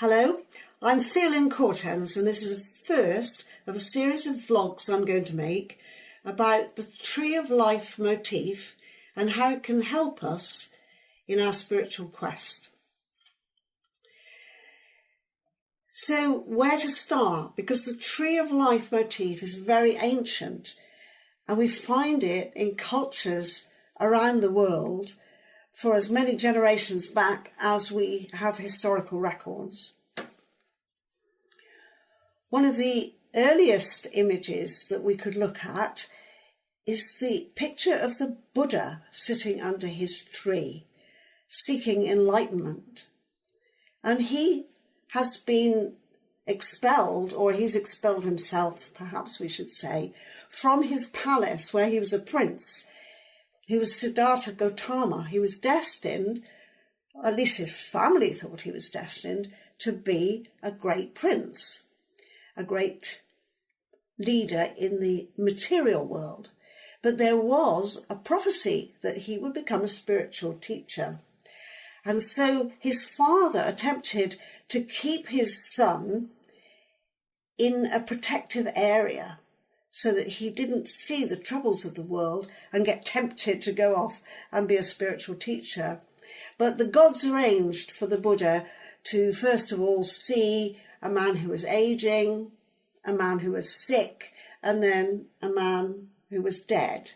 Hello, I'm Theolyn Cortens, and this is the first of a series of vlogs I'm going to make about the Tree of Life motif and how it can help us in our spiritual quest. So where to start? Because the Tree of Life motif is very ancient and we find it in cultures around the world for as many generations back as we have historical records. One of the earliest images that we could look at is the picture of the Buddha sitting under his tree, seeking enlightenment. And he has been expelled, or he's expelled himself, perhaps we should say, from his palace where he was a prince. He was Siddhartha Gautama. He was destined, at least his family thought he was destined, to be a great prince, a great leader in the material world. But there was a prophecy that he would become a spiritual teacher. And so his father attempted to keep his son in a protective area so that he didn't see the troubles of the world and get tempted to go off and be a spiritual teacher. But the gods arranged for the Buddha to, first of all, see a man who was aging, a man who was sick, and then a man who was dead.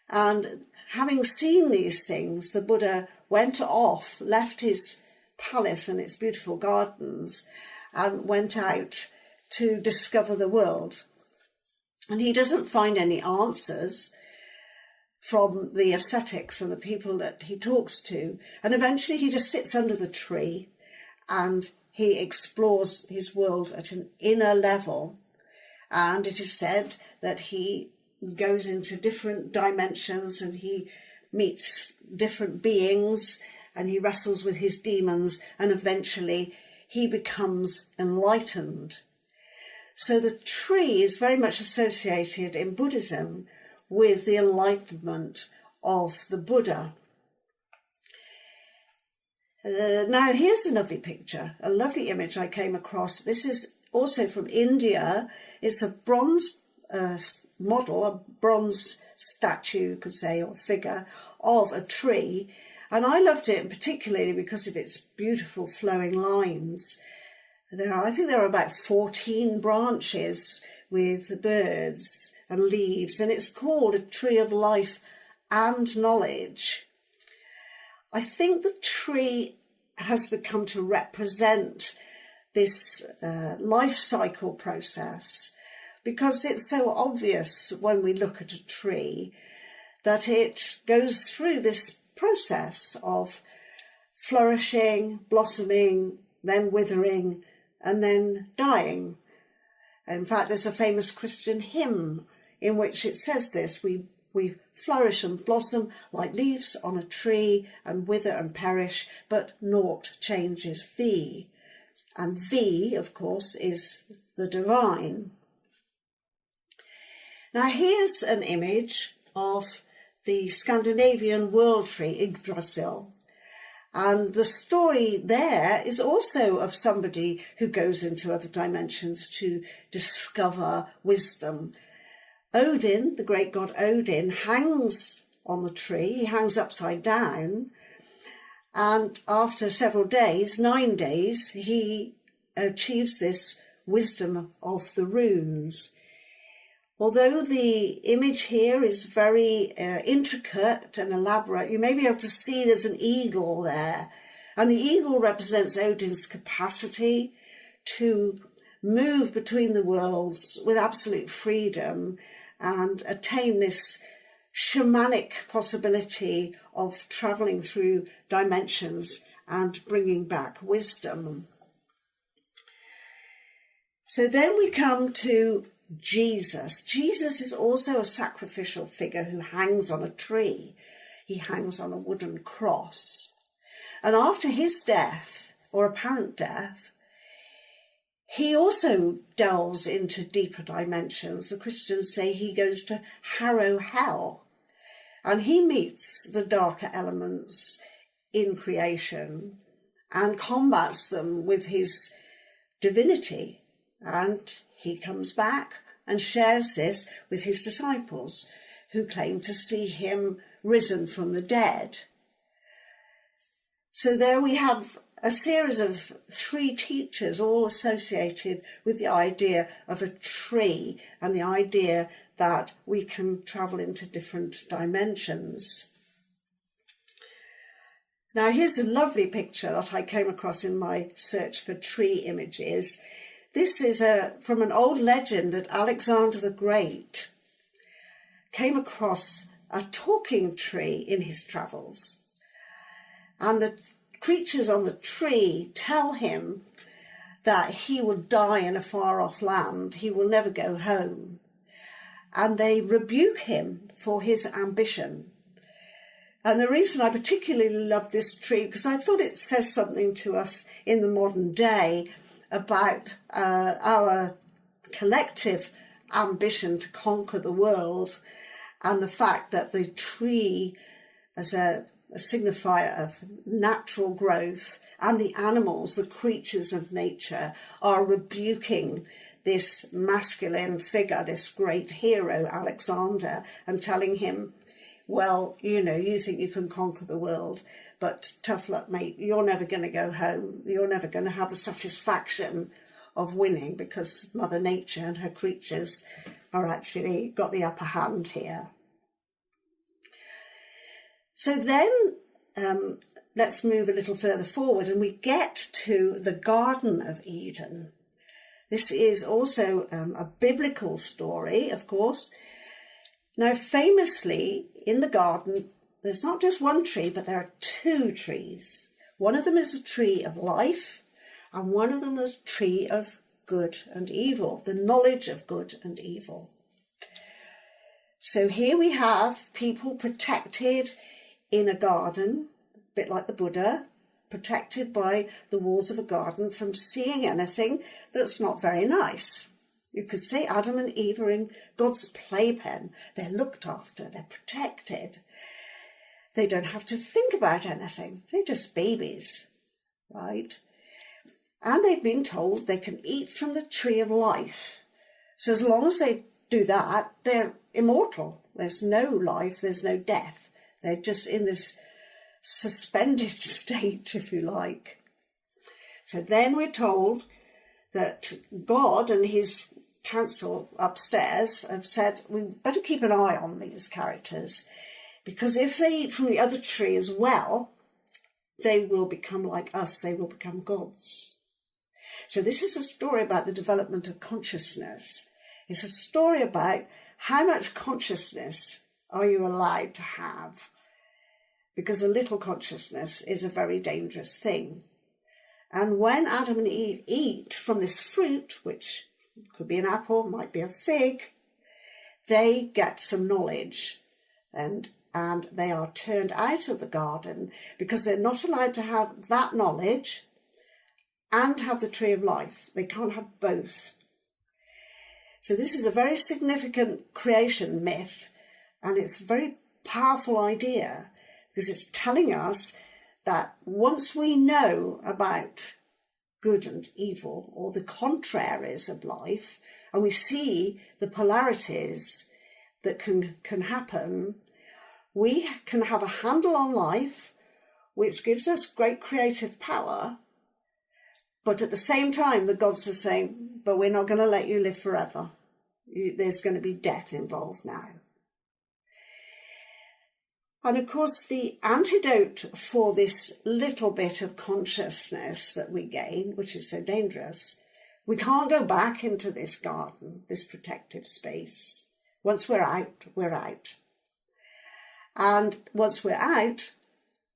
And having seen these things, the Buddha went off, left his palace and its beautiful gardens, and went out to discover the world. And he doesn't find any answers from the ascetics and the people that he talks to. And eventually he just sits under the tree and he explores his world at an inner level. And it is said that he goes into different dimensions and he meets different beings and he wrestles with his demons, and eventually he becomes enlightened. So the tree is very much associated in Buddhism with the enlightenment of the Buddha. Now here's a lovely picture, a lovely image I came across. This is also from India. It's a bronze model, a bronze statue, you could say, or figure of a tree. And I loved it particularly because of its beautiful flowing lines. I think there are about 14 branches with birds and leaves, and it's called a Tree of Life and Knowledge. I think the tree has become to represent this life cycle process because it's so obvious when we look at a tree that it goes through this process of flourishing, blossoming, then withering, and then dying. In fact, there's a famous Christian hymn in which it says this: we flourish and blossom like leaves on a tree and wither and perish, but naught changes thee. And thee, of course, is the divine. Now here's an image of the Scandinavian world tree, Yggdrasil. And the story there is also of somebody who goes into other dimensions to discover wisdom. Odin, the great god Odin, hangs on the tree. He hangs upside down. And after several days, 9 days, he achieves this wisdom of the runes. Although the image here is very intricate and elaborate, you may be able to see there's an eagle there. And the eagle represents Odin's capacity to move between the worlds with absolute freedom and attain this shamanic possibility of travelling through dimensions and bringing back wisdom. So then we come to Jesus. Jesus is also a sacrificial figure who hangs on a tree. He hangs on a wooden cross. And after his death, or apparent death, he also delves into deeper dimensions. The Christians say he goes to Harrow Hell, and he meets the darker elements in creation and combats them with his divinity. And he comes back and shares this with his disciples, who claim to see him risen from the dead. So there we have a series of 3 teachers, all associated with the idea of a tree and the idea that we can travel into different dimensions. Now, here's a lovely picture that I came across in my search for tree images. This is from an old legend that Alexander the Great came across a talking tree in his travels. And the creatures on the tree tell him that he will die in a far-off land. He will never go home. And they rebuke him for his ambition. And the reason I particularly love this tree, because I thought it says something to us in the modern day about our collective ambition to conquer the world, and the fact that the tree, as a signifier of natural growth, and the animals, the creatures of nature, are rebuking this masculine figure, this great hero, Alexander, and telling him, well, you think you can conquer the world, but tough luck, mate. You're never going to go home. You're never going to have the satisfaction of winning, because Mother Nature and her creatures are actually got the upper hand here. So then let's move a little further forward, and we get to the Garden of Eden. This is also a biblical story, of course. Now, famously, in the garden, there's not just one tree, but there are 2 trees. One of them is a tree of life, and one of them is a tree of good and evil, the knowledge of good and evil. So here we have people protected in a garden, a bit like the Buddha, protected by the walls of a garden from seeing anything that's not very nice. You could say Adam and Eve are in God's playpen. They're looked after, they're protected. They don't have to think about anything. They're just babies, right? And they've been told they can eat from the tree of life. So as long as they do that, they're immortal. There's no life, there's no death. They're just in this suspended state, if you like. So then we're told that God and his council upstairs have said, we better keep an eye on these characters, because if they eat from the other tree as well, they will become like us, they will become gods. So this is a story about the development of consciousness. It's a story about how much consciousness are you allowed to have, because a little consciousness is a very dangerous thing. And when Adam and Eve eat from this fruit, which could be an apple, might be a fig, they get some knowledge, and they are turned out of the garden, because they're not allowed to have that knowledge and have the tree of life. They can't have both. So this is a very significant creation myth, and it's a very powerful idea, because it's telling us that once we know about good and evil, or the contraries of life, and we see the polarities that can happen, we can have a handle on life, which gives us great creative power. But at the same time, the gods are saying, but we're not going to let you live forever. There's going to be death involved now. And of course, the antidote for this little bit of consciousness that we gain, which is so dangerous, we can't go back into this garden, this protective space. Once we're out, we're out. And once we're out,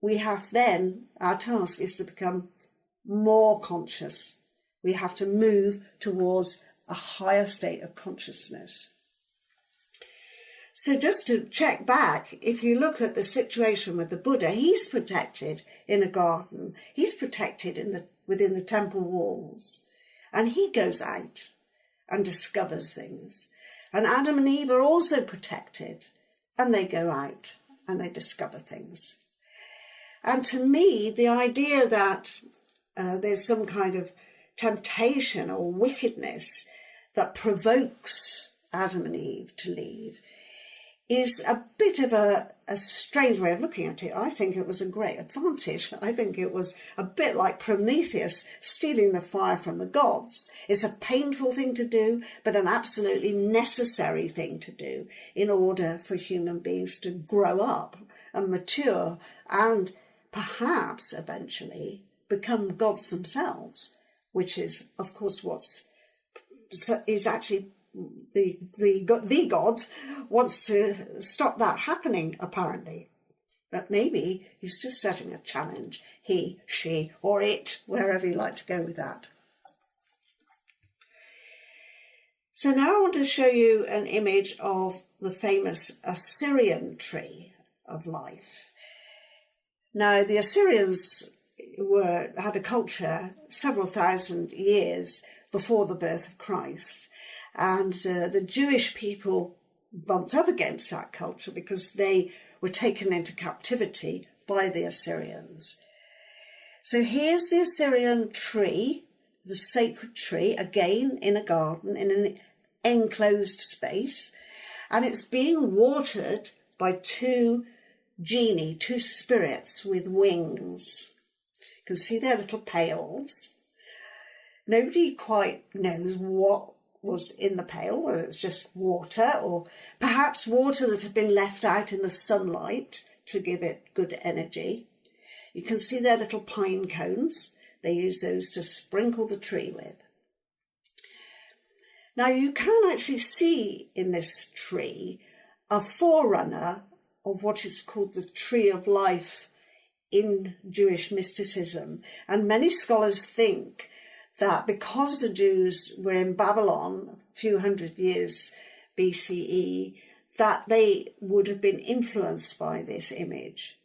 we have then, our task is to become more conscious. We have to move towards a higher state of consciousness. So just to check back, if you look at the situation with the Buddha, he's protected in a garden. He's protected within the temple walls. And he goes out and discovers things. And Adam and Eve are also protected. And they go out and they discover things. And to me, the idea that there's some kind of temptation or wickedness that provokes Adam and Eve to leave, is a bit of a strange way of looking at it. I think it was a great advantage. I think it was a bit like Prometheus stealing the fire from the gods. It's a painful thing to do, but an absolutely necessary thing to do in order for human beings to grow up and mature and perhaps eventually become gods themselves, which is, of course, is actually the God wants to stop that happening, apparently. But maybe he's just setting a challenge, he, she, or it, wherever you like to go with that. So now I want to show you an image of the famous Assyrian Tree of life. Now, the Assyrians had a culture several thousand years before the birth of Christ. And the Jewish people bumped up against that culture because they were taken into captivity by the Assyrians. So here's the Assyrian tree, the sacred tree, again in a garden, in an enclosed space. And it's being watered by two genii, two spirits with wings. You can see their little pails. Nobody quite knows what was in the pail, whether it was just water or perhaps water that had been left out in the sunlight to give it good energy. You can see their little pine cones. They use those to sprinkle the tree with. Now you can actually see in this tree a forerunner of what is called the Tree of Life in Jewish mysticism. And many scholars think that because the Jews were in Babylon a few hundred years BCE, that they would have been influenced by this image.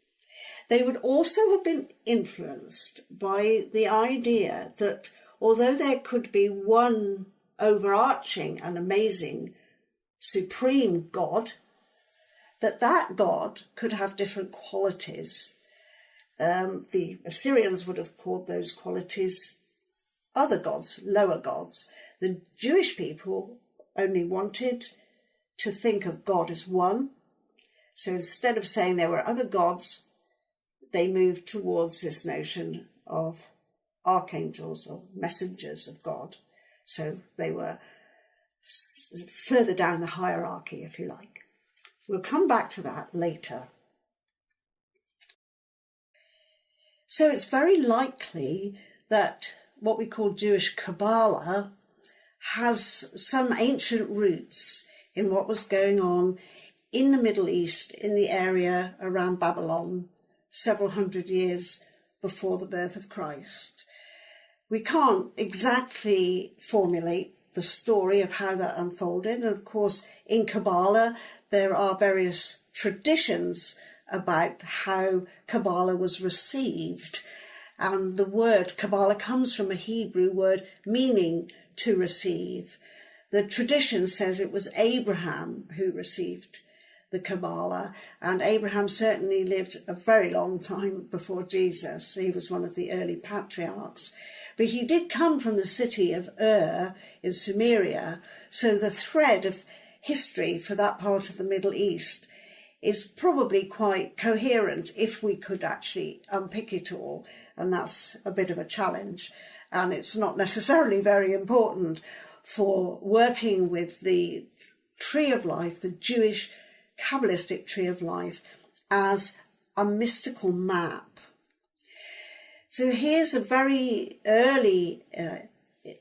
They would also have been influenced by the idea that although there could be one overarching and amazing supreme God, that God could have different qualities. The Assyrians would have called those qualities other gods, lower gods. The Jewish people only wanted to think of God as one. So instead of saying there were other gods, they moved towards this notion of archangels or messengers of God. So they were further down the hierarchy, if you like. We'll come back to that later. So it's very likely that what we call Jewish Kabbalah has some ancient roots in what was going on in the Middle East, in the area around Babylon, several hundred years before the birth of Christ. We can't exactly formulate the story of how that unfolded. And of course, in Kabbalah, there are various traditions about how Kabbalah was received. And the word Kabbalah comes from a Hebrew word meaning to receive. The tradition says it was Abraham who received the Kabbalah, and Abraham certainly lived a very long time before Jesus. He was one of the early patriarchs. But he did come from the city of Ur in Sumeria, so the thread of history for that part of the Middle East is probably quite coherent if we could actually unpick it all. And that's a bit of a challenge. And it's not necessarily very important for working with the Tree of Life, the Jewish Kabbalistic Tree of Life, as a mystical map. So here's a very early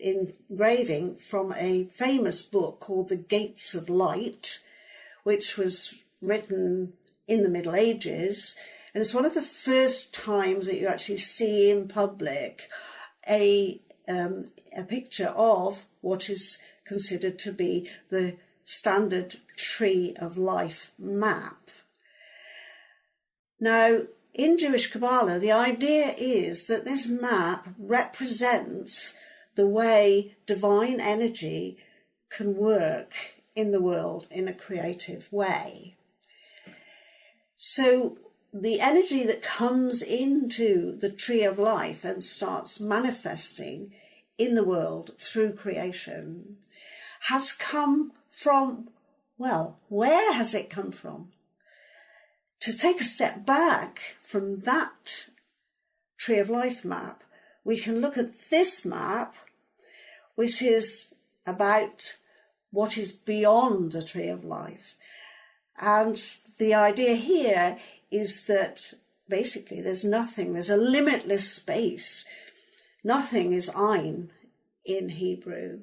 engraving from a famous book called The Gates of Light, which was written in the Middle Ages. And it's one of the first times that you actually see in public a picture of what is considered to be the standard Tree of Life map. Now, in Jewish Kabbalah, the idea is that this map represents the way divine energy can work in the world in a creative way. So the energy that comes into the tree of life and starts manifesting in the world through creation has come from, well, where has it come from? To take a step back from that tree of life map, we can look at this map, which is about what is beyond the tree of life. And the idea here is that basically there's nothing, there's a limitless space. Nothing is Ein in Hebrew.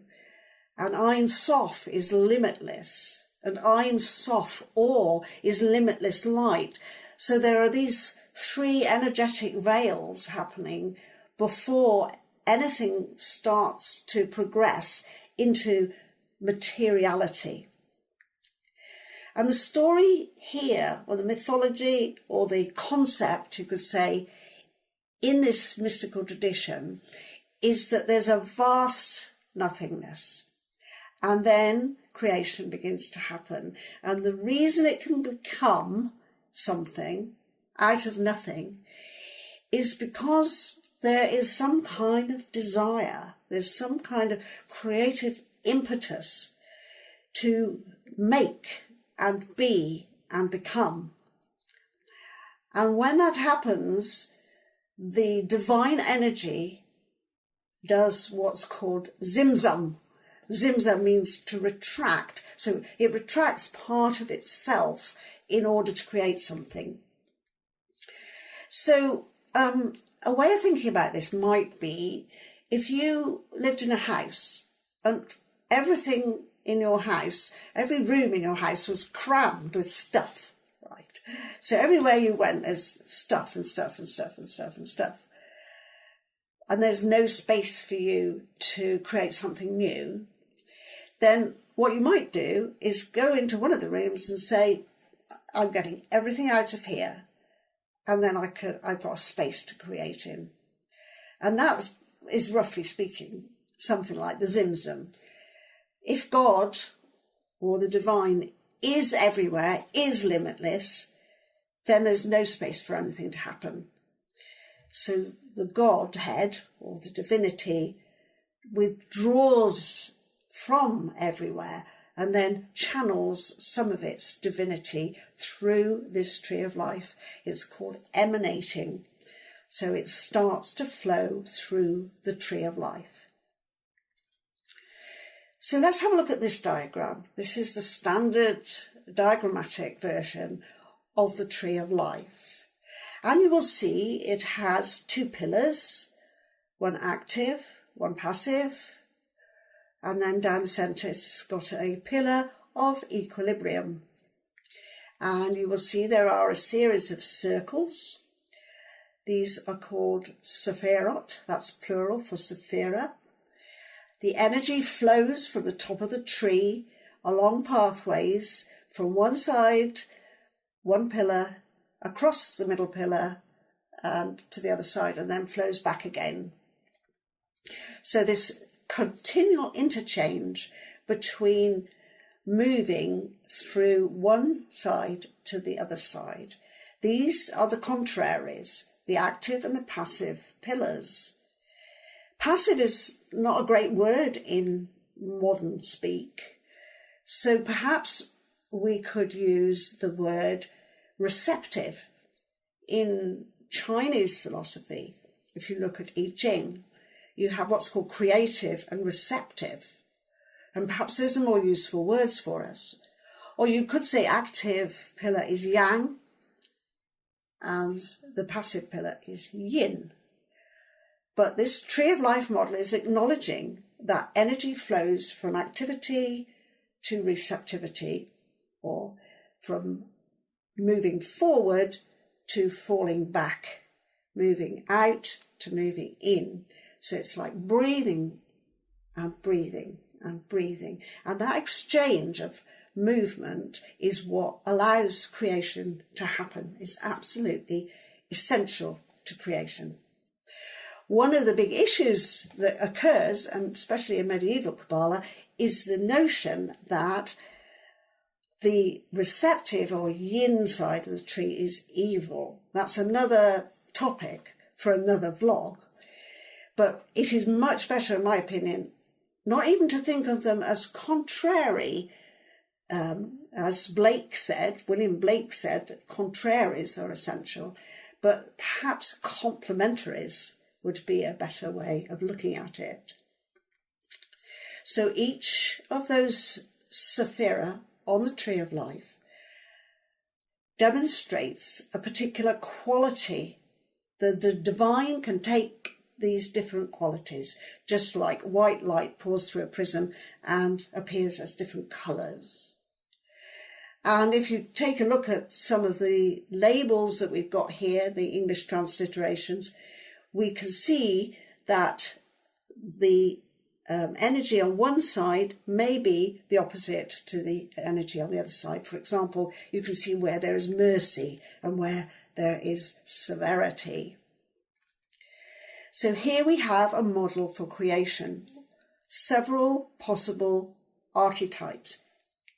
And Ein Sof is limitless. And Ein Sof Or is limitless light. So there are these three energetic veils happening before anything starts to progress into materiality. And the story here, or the mythology, or the concept, you could say, in this mystical tradition, is that there's a vast nothingness. And then creation begins to happen. And the reason it can become something out of nothing is because there is some kind of desire, there's some kind of creative impetus to make and be and become. And when that happens, the divine energy does what's called zimzum. Zimzum means to retract. So it retracts part of itself in order to create something. So a way of thinking about this might be if you lived in a house and everything in your house, every room in your house was crammed with stuff, right? So everywhere you went, there's stuff and stuff and stuff and stuff and stuff. And there's no space for you to create something new. Then what you might do is go into one of the rooms and say, I'm getting everything out of here. And then I've got a space to create in. And that is, roughly speaking, something like the zimzum. If God, or the divine, is everywhere, is limitless, then there's no space for anything to happen. So the Godhead, or the divinity, withdraws from everywhere and then channels some of its divinity through this tree of life. It's called emanating. So it starts to flow through the tree of life. So let's have a look at this diagram. This is the standard diagrammatic version of the tree of life. And you will see it has two pillars, one active, one passive, and then down the centre it's got a pillar of equilibrium. And you will see there are a series of circles. These are called sephirot, that's plural for sephira. The energy flows from the top of the tree along pathways from one side, one pillar, across the middle pillar and to the other side, and then flows back again. So this continual interchange between moving through one side to the other side. These are the contraries, the active and the passive pillars. Passive is not a great word in modern speak, so perhaps we could use the word receptive. In Chinese philosophy, if you look at I Ching, you have what's called creative and receptive, and perhaps those are more useful words for us. Or you could say active pillar is yang and the passive pillar is yin. But this tree of life model is acknowledging that energy flows from activity to receptivity, or from moving forward to falling back, moving out to moving in. So it's like breathing and breathing and breathing. And that exchange of movement is what allows creation to happen. It's absolutely essential to creation. One of the big issues that occurs, and especially in medieval Kabbalah, is the notion that the receptive or yin side of the tree is evil. That's another topic for another vlog. But it is much better, in my opinion, not even to think of them as contrary. As William Blake said, contraries are essential, but perhaps complementaries would be a better way of looking at it. So each of those sephira on the Tree of Life demonstrates a particular quality. The divine can take these different qualities, just like white light pours through a prism and appears as different colours. And if you take a look at some of the labels that we've got here, the English transliterations, we can see that the energy on one side may be the opposite to the energy on the other side. For example, you can see where there is mercy and where there is severity. So here we have a model for creation, several possible archetypes,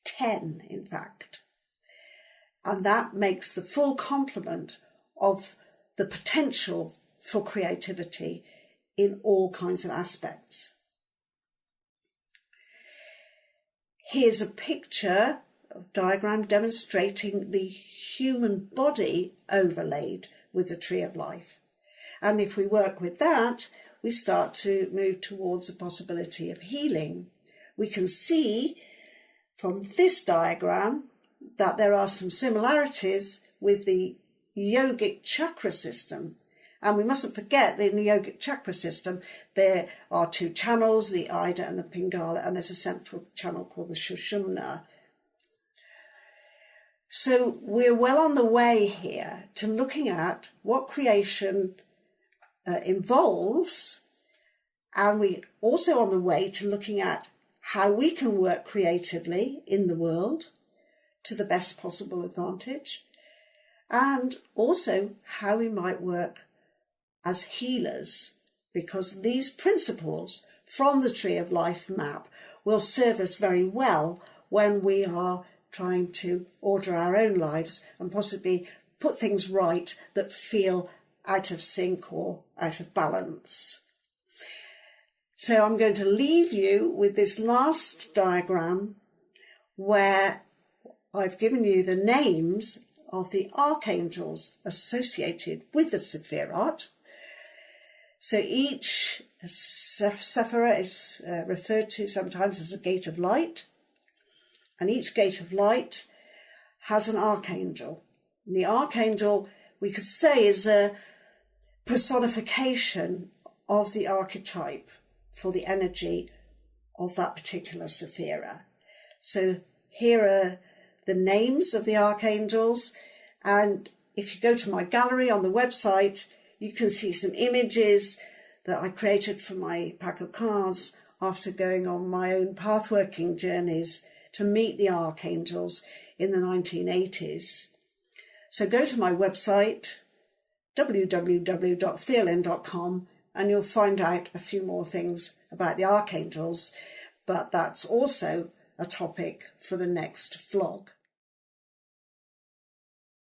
10 in fact. And that makes the full complement of the potential for creativity in all kinds of aspects. Here's a picture, a diagram demonstrating the human body overlaid with the Tree of Life. And if we work with that, we start to move towards the possibility of healing. We can see from this diagram that there are some similarities with the yogic chakra system. And we mustn't forget that in the yogic chakra system, there are two channels, the Ida and the Pingala, and there's a central channel called the Sushumna. So we're well on the way here to looking at what creation involves, and we're also on the way to looking at how we can work creatively in the world to the best possible advantage, and also how we might work as healers, because these principles from the Tree of Life map will serve us very well when we are trying to order our own lives and possibly put things right that feel out of sync or out of balance. So I'm going to leave you with this last diagram where I've given you the names of the archangels associated with the Sephirat. So each Sephira is referred to sometimes as a gate of light, and each gate of light has an archangel. And the archangel, we could say, is a personification of the archetype for the energy of that particular Sephira. So here are the names of the archangels, and if you go to my gallery on the website, you can see some images that I created for my pack of cards after going on my own pathworking journeys to meet the archangels in the 1980s. So go to my website, www.theolyn.com, and you'll find out a few more things about the archangels, but that's also a topic for the next vlog.